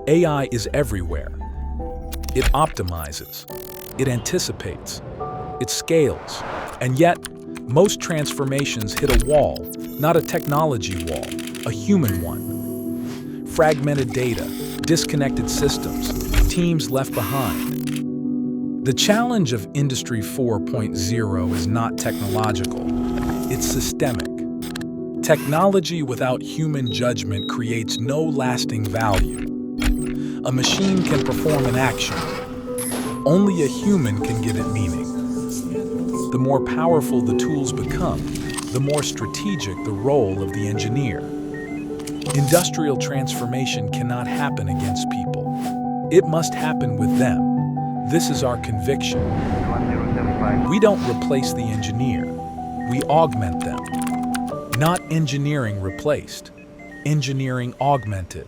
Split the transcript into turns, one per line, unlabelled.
AI is everywhere. It optimizes, it anticipates, it scales, and yet, most transformations hit a wall, not a technology wall, a human one. Fragmented data, disconnected systems, teams left behind. The challenge of Industry 4.0 is not technological, it's systemic. Technology without human judgment creates no lasting value. A machine can perform an action. Only a human can give it meaning. The more powerful the tools become, the more strategic the role of the engineer. Industrial transformation cannot happen against people. It must happen with them. This is our conviction. We don't replace the engineer. We augment them. Not engineering replaced, engineering augmented.